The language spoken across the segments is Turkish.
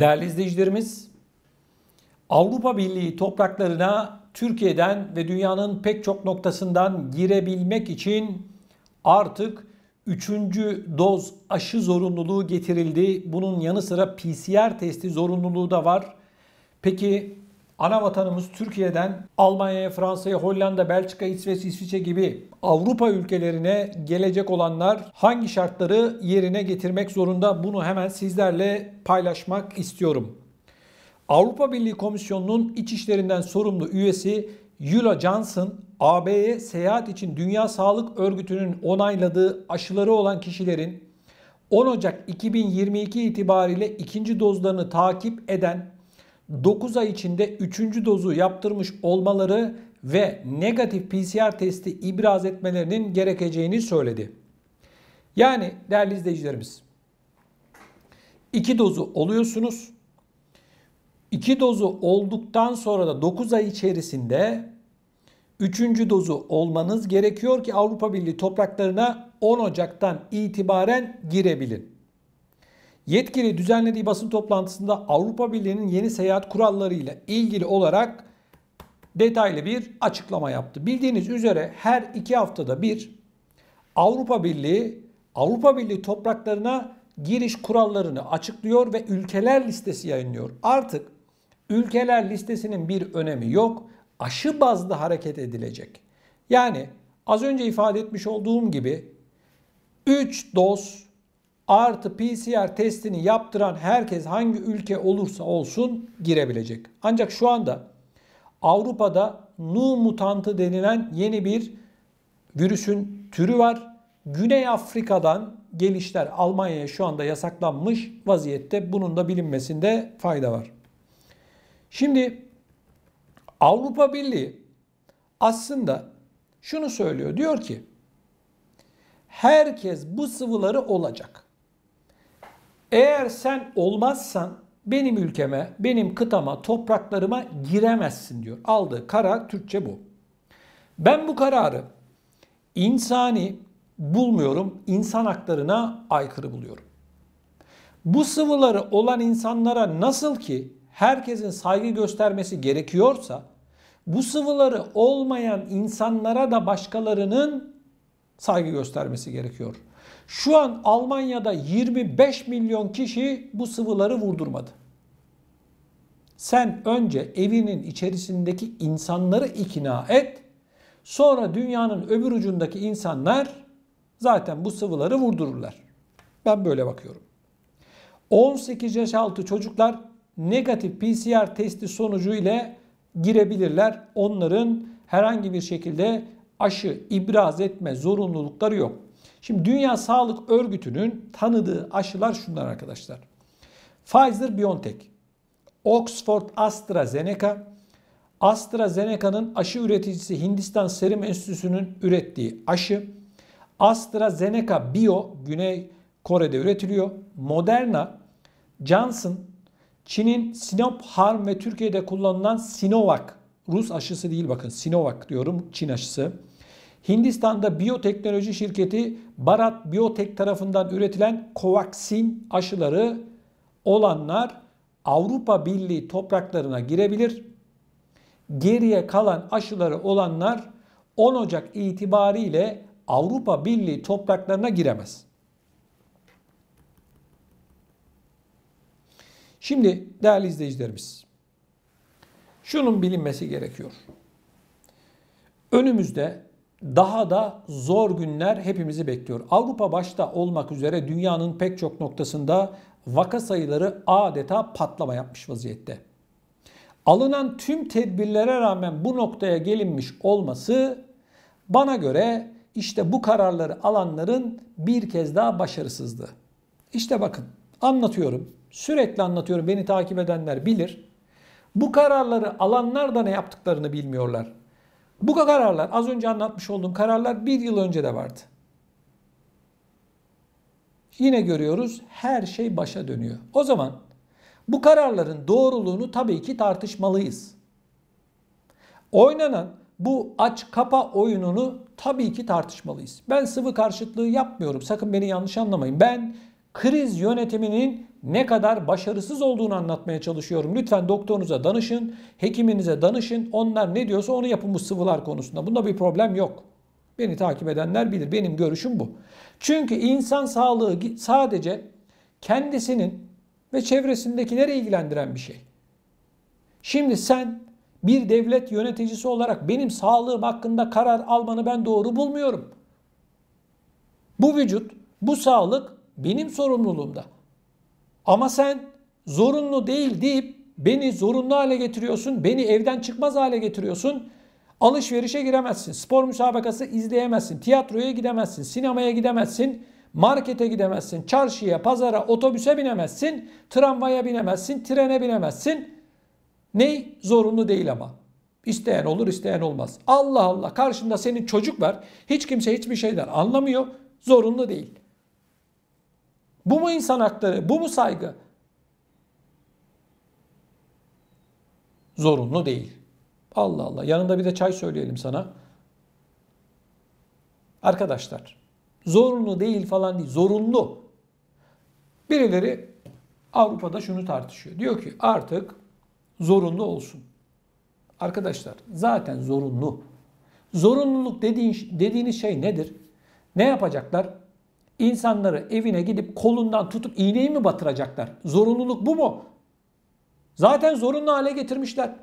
Değerli izleyicilerimiz, Avrupa Birliği topraklarına Türkiye'den ve dünyanın pek çok noktasından girebilmek için artık 3. doz aşı zorunluluğu getirildi. Bunun yanı sıra PCR testi zorunluluğu da var. Peki ana vatanımız Türkiye'den Almanya'ya, Fransa'ya, Hollanda, Belçika, İsveç, İsviçre gibi Avrupa ülkelerine gelecek olanlar hangi şartları yerine getirmek zorunda? Bunu hemen sizlerle paylaşmak istiyorum. Avrupa Birliği Komisyonu'nun iç işlerinden sorumlu üyesi Ulla Johansson, AB'ye seyahat için Dünya Sağlık Örgütü'nün onayladığı aşıları olan kişilerin 10 Ocak 2022 itibariyle ikinci dozlarını takip eden 9 ay içinde 3. dozu yaptırmış olmaları ve negatif PCR testi ibraz etmelerinin gerekeceğini söyledi. Yani değerli izleyicilerimiz, 2 dozu oluyorsunuz. 2 dozu olduktan sonra da 9 ay içerisinde 3. dozu olmanız gerekiyor ki Avrupa Birliği topraklarına 10 Ocak'tan itibaren girebilin. Yetkili düzenlediği basın toplantısında Avrupa Birliği'nin yeni seyahat kuralları ile ilgili olarak detaylı bir açıklama yaptı. Bildiğiniz üzere her 2 haftada bir Avrupa Birliği topraklarına giriş kurallarını açıklıyor ve ülkeler listesi yayınlıyor. Artık ülkeler listesinin bir önemi yok. Aşı bazlı hareket edilecek. Yani az önce ifade etmiş olduğum gibi 3 doz artı PCR testini yaptıran herkes hangi ülke olursa olsun girebilecek. Ancak şu anda Avrupa'da Nu mutantı denilen yeni bir virüsün türü var. Güney Afrika'dan gelişler Almanya'ya şu anda yasaklanmış vaziyette. Bunun da bilinmesinde fayda var. Şimdi Avrupa Birliği aslında şunu söylüyor. Diyor ki herkes bu sıvıları olacak. Eğer sen olmazsan benim ülkeme, benim kıtama, topraklarıma giremezsin diyor. Aldığı karar Türkçe bu. Ben bu kararı insani bulmuyorum, insan haklarına aykırı buluyorum. Bu sıvıları olan insanlara nasıl ki herkesin saygı göstermesi gerekiyorsa, bu sıvıları olmayan insanlara da başkalarının saygı göstermesi gerekiyor. Şu an Almanya'da 25 milyon kişi bu sıvıları vurdurmadı. Sen önce evinin içerisindeki insanları ikna et. Sonra dünyanın öbür ucundaki insanlar zaten bu sıvıları vurdururlar. Ben böyle bakıyorum. 18 yaş altı çocuklar negatif PCR testi sonucu ile girebilirler. Onların herhangi bir şekilde aşı ibraz etme zorunlulukları yok. Şimdi Dünya Sağlık Örgütü'nün tanıdığı aşılar şunlar arkadaşlar. Pfizer-BioNTech, Oxford AstraZeneca, AstraZeneca'nın aşı üreticisi Hindistan Serum Enstitüsü'nün ürettiği aşı, AstraZeneca Bio Güney Kore'de üretiliyor. Moderna, Johnson, Çin'in Sinopharm ve Türkiye'de kullanılan Sinovac, Rus aşısı değil bakın Sinovac diyorum, Çin aşısı. Hindistan'da biyoteknoloji şirketi Bharat Biotech tarafından üretilen Covaxin aşıları olanlar Avrupa Birliği topraklarına girebilir. Geriye kalan aşıları olanlar 10 Ocak itibariyle Avrupa Birliği topraklarına giremez. Şimdi değerli izleyicilerimiz, şunun bilinmesi gerekiyor. Önümüzde daha da zor günler hepimizi bekliyor. Avrupa başta olmak üzere dünyanın pek çok noktasında vaka sayıları adeta patlama yapmış vaziyette. Alınan tüm tedbirlere rağmen bu noktaya gelinmiş olması bana göre işte bu kararları alanların bir kez daha başarısızlığı. İşte bakın anlatıyorum, sürekli anlatıyorum, beni takip edenler bilir. Bu kararları alanlar da ne yaptıklarını bilmiyorlar. Bu kararlar, az önce anlatmış olduğum kararlar 1 yıl önce de vardı. Yine görüyoruz her şey başa dönüyor. O zaman bu kararların doğruluğunu tabii ki tartışmalıyız. Oynanan bu aç kapa oyununu tabii ki tartışmalıyız. Ben sıvı karşıtlığı yapmıyorum. Sakın beni yanlış anlamayın. Ben kriz yönetiminin ne kadar başarısız olduğunu anlatmaya çalışıyorum. Lütfen doktorunuza danışın, hekiminize danışın. Onlar ne diyorsa onu yapın bu sıvılar konusunda. Bunda bir problem yok. Beni takip edenler bilir. Benim görüşüm bu. Çünkü insan sağlığı sadece kendisinin ve çevresindekileri ilgilendiren bir şey. Şimdi sen bir devlet yöneticisi olarak benim sağlığım hakkında karar almanı ben doğru bulmuyorum. Bu vücut, bu sağlık benim sorumluluğumda. Ama sen zorunlu değil deyip beni zorunlu hale getiriyorsun, beni evden çıkmaz hale getiriyorsun. Alışverişe giremezsin, spor müsabakası izleyemezsin, tiyatroya gidemezsin, sinemaya gidemezsin, markete gidemezsin, çarşıya, pazara, otobüse binemezsin, tramvaya binemezsin, trene binemezsin. Ney? Zorunlu değil ama. İsteyen olur, isteyen olmaz. Allah Allah, karşında senin çocuk var. Hiç kimse hiçbir şeyden anlamıyor. Zorunlu değil. Bu mu insan hakları? Bu mu saygı? Zorunlu değil. Allah Allah. Yanında bir de çay söyleyelim sana. Arkadaşlar, zorunlu değil falan değil. Zorunlu. Birileri Avrupa'da şunu tartışıyor. Diyor ki artık zorunlu olsun. Arkadaşlar zaten zorunlu. Zorunluluk dediğiniz şey nedir? Ne yapacaklar? İnsanları evine gidip kolundan tutup iğneyi mi batıracaklar? Zorunluluk bu mu? Zaten zorunlu hale getirmişler.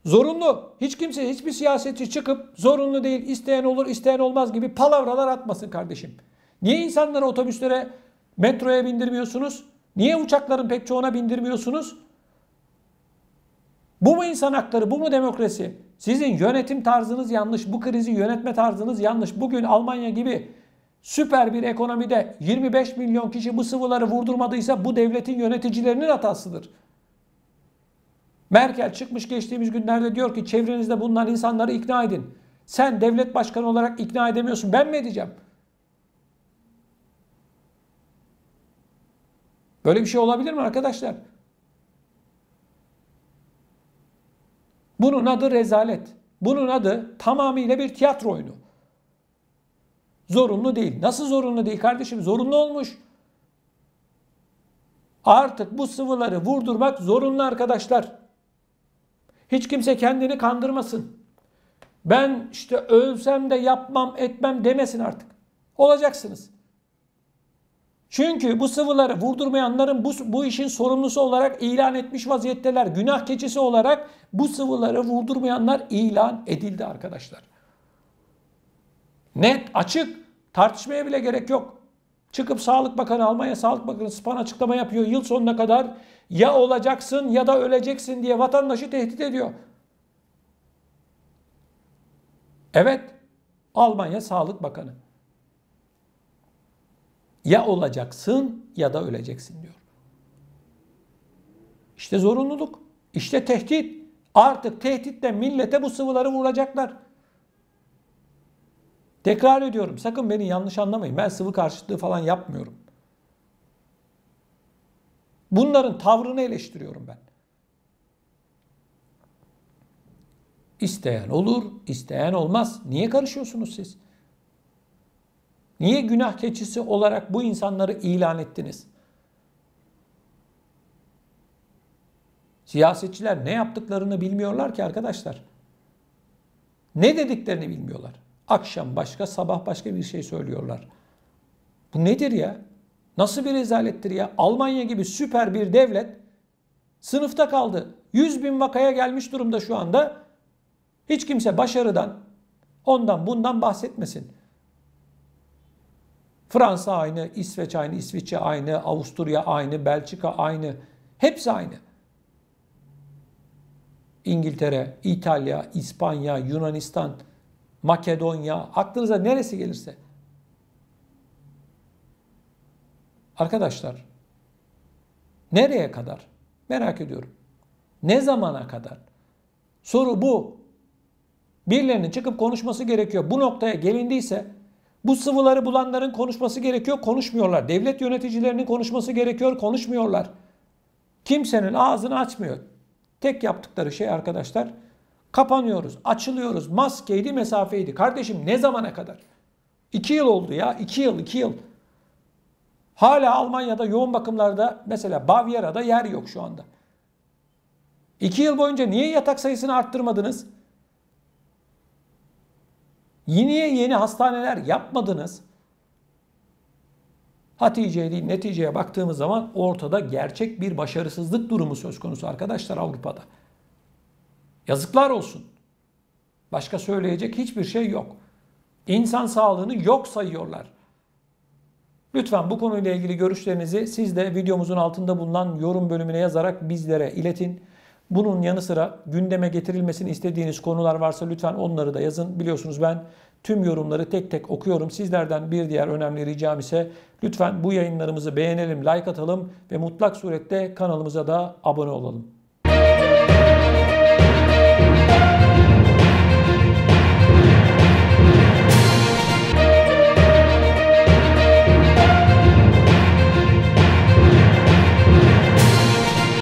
Zorunlu. Hiç kimse, hiçbir siyasetçi çıkıp zorunlu değil, isteyen olur, isteyen olmaz gibi palavralar atmasın kardeşim. Niye insanları otobüslere, metroya bindirmiyorsunuz? Niye uçakların pek çoğuna bindirmiyorsunuz? Bu mu insan hakları, bu mu demokrasi? Sizin yönetim tarzınız yanlış, bu krizi yönetme tarzınız yanlış. Bugün Almanya gibi süper bir ekonomide 25 milyon kişi bu sıvıları vurdurmadıysa bu devletin yöneticilerinin hatasıdır. Merkel çıkmış geçtiğimiz günlerde diyor ki çevrenizde bulunan insanları ikna edin. Sen devlet başkanı olarak ikna edemiyorsun. Ben mi edeceğim? Böyle bir şey olabilir mi arkadaşlar? Bunun adı rezalet. Bunun adı tamamıyla bir tiyatro oyunu. Zorunlu değil. Nasıl zorunlu değil kardeşim? Zorunlu olmuş. Artık bu sıvıları vurdurmak zorunlu arkadaşlar. Hiç kimse kendini kandırmasın. Ben işte ölsem de yapmam etmem demesin artık. Olacaksınız. Çünkü bu sıvıları vurdurmayanların bu işin sorumlusu olarak ilan etmiş vaziyetteler. Günah keçisi olarak bu sıvıları vurdurmayanlar ilan edildi arkadaşlar. Net, açık. Tartışmaya bile gerek yok. Çıkıp Sağlık Bakanı, Almanya Sağlık Bakanı Spahn açıklama yapıyor. Yıl sonuna kadar ya olacaksın ya da öleceksin diye vatandaşı tehdit ediyor. Evet, Almanya Sağlık Bakanı. Ya olacaksın ya da öleceksin diyor. İşte zorunluluk. İşte tehdit. Artık tehditle millete bu sıvıları vuracaklar. Tekrar ediyorum. Sakın beni yanlış anlamayın. Ben sıvı karşıtlığı falan yapmıyorum. Bunların tavrını eleştiriyorum ben. İsteyen olur, isteyen olmaz. Niye karışıyorsunuz siz? Niye günah keçisi olarak bu insanları ilan ettiniz? Siyasetçiler ne yaptıklarını bilmiyorlar ki arkadaşlar. Ne dediklerini bilmiyorlar. Akşam başka, sabah başka bir şey söylüyorlar. Bu nedir ya? Nasıl bir rezalettir ya? Almanya gibi süper bir devlet sınıfta kaldı. 100.000 vakaya gelmiş durumda şu anda. Hiç kimse başarıdan, ondan bundan bahsetmesin. Fransa aynı, İsveç aynı, İsviçre aynı, Avusturya aynı, Belçika aynı. Hepsi aynı. İngiltere, İtalya, İspanya, Yunanistan, Makedonya, aklınıza neresi gelirse. Arkadaşlar, nereye kadar? Merak ediyorum. Ne zamana kadar? Soru bu. Birilerinin çıkıp konuşması gerekiyor. Bu noktaya gelindiyse bu sıvıları bulanların konuşması gerekiyor, konuşmuyorlar. Devlet yöneticilerinin konuşması gerekiyor, konuşmuyorlar. Kimsenin ağzını açmıyor. Tek yaptıkları şey arkadaşlar, kapanıyoruz, açılıyoruz, maskeydi, mesafeydi. Kardeşim ne zamana kadar? 2 yıl oldu ya, 2 yıl. Hala Almanya'da yoğun bakımlarda mesela Bavyera'da yer yok şu anda. 2 yıl boyunca niye yatak sayısını arttırmadınız? Niye yeni hastaneler yapmadınız? Neticeye baktığımız zaman ortada gerçek bir başarısızlık durumu söz konusu arkadaşlar Avrupa'da. Yazıklar olsun. Başka söyleyecek hiçbir şey yok. İnsan sağlığını yok sayıyorlar. Lütfen bu konuyla ilgili görüşlerinizi siz de videomuzun altında bulunan yorum bölümüne yazarak bizlere iletin. Bunun yanı sıra gündeme getirilmesini istediğiniz konular varsa lütfen onları da yazın. Biliyorsunuz ben tüm yorumları tek tek okuyorum. Sizlerden bir diğer önemli ricam ise lütfen bu yayınlarımızı beğenelim, like atalım ve mutlak surette kanalımıza da abone olalım.